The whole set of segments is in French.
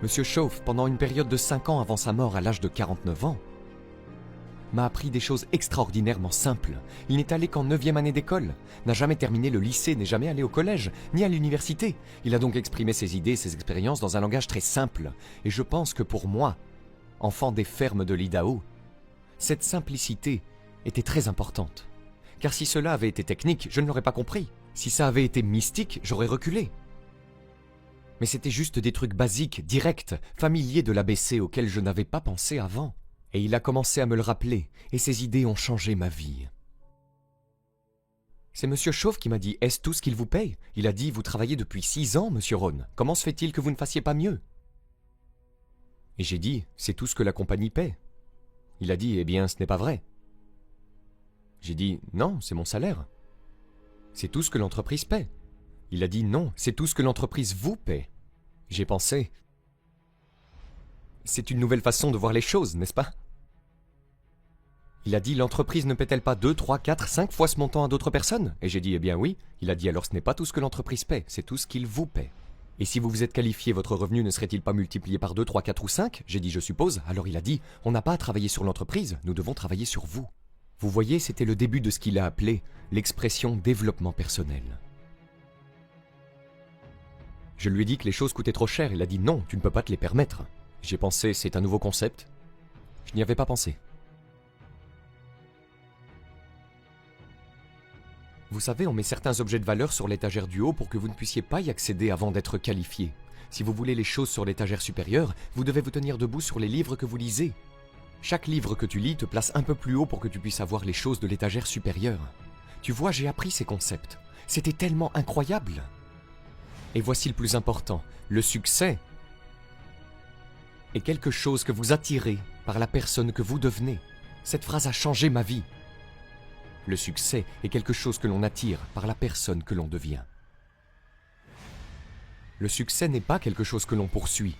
Monsieur Chauve, pendant une période de 5 ans avant sa mort à l'âge de 49 ans, m'a appris des choses extraordinairement simples. Il n'est allé qu'en 9e année d'école, n'a jamais terminé le lycée, n'est jamais allé au collège, ni à l'université. Il a donc exprimé ses idées, ses expériences dans un langage très simple. Et je pense que pour moi, enfant des fermes de l'Idaho, cette simplicité était très importante. Car si cela avait été technique, je ne l'aurais pas compris. Si ça avait été mystique, j'aurais reculé. Mais c'était juste des trucs basiques, directs, familiers de l'ABC auxquels je n'avais pas pensé avant. Et il a commencé à me le rappeler, et ses idées ont changé ma vie. C'est Monsieur Chauve qui m'a dit « Est-ce tout ce qu'il vous paye ?» Il a dit « Vous travaillez depuis 6 ans, Monsieur Ron. Comment se fait-il que vous ne fassiez pas mieux ?» Et j'ai dit « C'est tout ce que la compagnie paie. » Il a dit « Eh bien, ce n'est pas vrai. » J'ai dit « Non, c'est mon salaire. » C'est tout ce que l'entreprise paie. Il a dit « Non, c'est tout ce que l'entreprise vous paie. » J'ai pensé « C'est une nouvelle façon de voir les choses, n'est-ce pas ?» Il a dit « L'entreprise ne paie-t-elle pas 2, 3, 4, 5 fois ce montant à d'autres personnes ?» Et j'ai dit « Eh bien oui. » Il a dit « Alors ce n'est pas tout ce que l'entreprise paie, c'est tout ce qu'il vous paie. Et si vous vous êtes qualifié, votre revenu ne serait-il pas multiplié par 2, 3, 4 ou 5 ?» J'ai dit « Je suppose. » Alors il a dit « On n'a pas à travailler sur l'entreprise, nous devons travailler sur vous. » Vous voyez, c'était le début de ce qu'il a appelé l'expression développement personnel. Je lui ai dit que les choses coûtaient trop cher. Il a dit « Non, tu ne peux pas te les permettre. » J'ai pensé « C'est un nouveau concept. » Je n'y avais pas pensé. Vous savez, on met certains objets de valeur sur l'étagère du haut pour que vous ne puissiez pas y accéder avant d'être qualifié. Si vous voulez les choses sur l'étagère supérieure, vous devez vous tenir debout sur les livres que vous lisez. Chaque livre que tu lis te place un peu plus haut pour que tu puisses avoir les choses de l'étagère supérieure. Tu vois, j'ai appris ces concepts. C'était tellement incroyable. Et voici le plus important, le succès est quelque chose que vous attirez par la personne que vous devenez. Cette phrase a changé ma vie. Le succès est quelque chose que l'on attire par la personne que l'on devient. Le succès n'est pas quelque chose que l'on poursuit.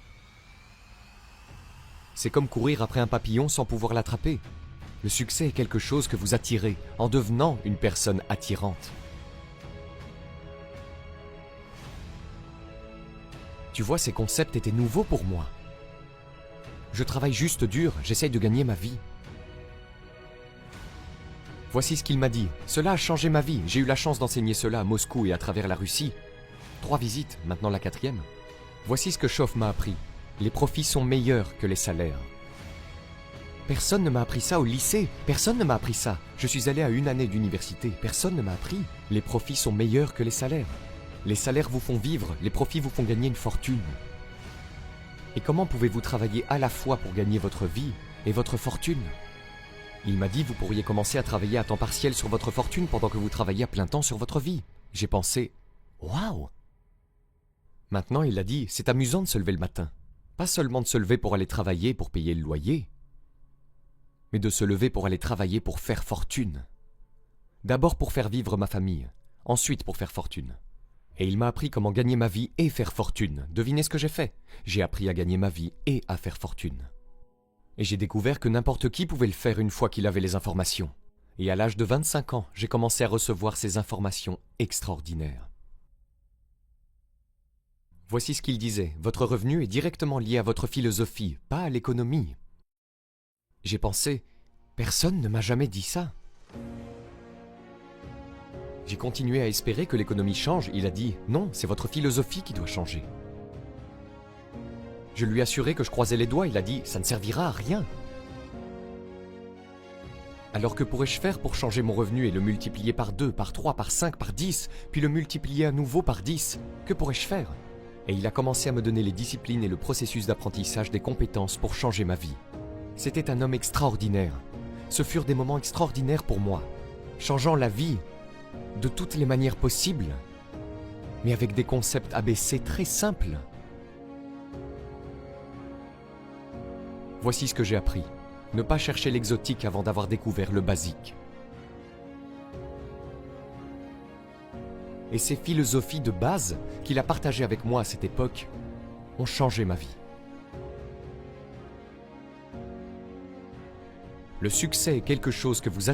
C'est comme courir après un papillon sans pouvoir l'attraper. Le succès est quelque chose que vous attirez en devenant une personne attirante. Tu vois, ces concepts étaient nouveaux pour moi. Je travaille juste dur, j'essaye de gagner ma vie. Voici ce qu'il m'a dit. Cela a changé ma vie. J'ai eu la chance d'enseigner cela à Moscou et à travers la Russie. 3 visites, maintenant la 4e. Voici ce que Chauve m'a appris. Les profits sont meilleurs que les salaires. Personne ne m'a appris ça au lycée. Personne ne m'a appris ça. Je suis allé à 1 année d'université. Personne ne m'a appris. Les profits sont meilleurs que les salaires. Les salaires vous font vivre. Les profits vous font gagner une fortune. Et comment pouvez-vous travailler à la fois pour gagner votre vie et votre fortune ? Il m'a dit, vous pourriez commencer à travailler à temps partiel sur votre fortune pendant que vous travaillez à plein temps sur votre vie. J'ai pensé, waouh! Maintenant, il a dit, c'est amusant de se lever le matin. Pas seulement de se lever pour aller travailler pour payer le loyer, mais de se lever pour aller travailler pour faire fortune. D'abord pour faire vivre ma famille, ensuite pour faire fortune. Et il m'a appris comment gagner ma vie et faire fortune. Devinez ce que j'ai fait? J'ai appris à gagner ma vie et à faire fortune. Et j'ai découvert que n'importe qui pouvait le faire une fois qu'il avait les informations. Et à l'âge de 25 ans, j'ai commencé à recevoir ces informations extraordinaires. Voici ce qu'il disait. Votre revenu est directement lié à votre philosophie, pas à l'économie. J'ai pensé, personne ne m'a jamais dit ça. J'ai continué à espérer que l'économie change. Il a dit, non, c'est votre philosophie qui doit changer. Je lui ai assuré que je croisais les doigts. Il a dit, ça ne servira à rien. Alors que pourrais-je faire pour changer mon revenu et le multiplier par 2, par 3, par 5, par 10, puis le multiplier à nouveau par 10? Que pourrais-je faire? Et il a commencé à me donner les disciplines et le processus d'apprentissage des compétences pour changer ma vie. C'était un homme extraordinaire. Ce furent des moments extraordinaires pour moi, changeant la vie de toutes les manières possibles, mais avec des concepts ABC très simples. Voici ce que j'ai appris. Ne pas chercher l'exotique avant d'avoir découvert le basique. Et ces philosophies de base qu'il a partagées avec moi à cette époque ont changé ma vie. Le succès est quelque chose que vous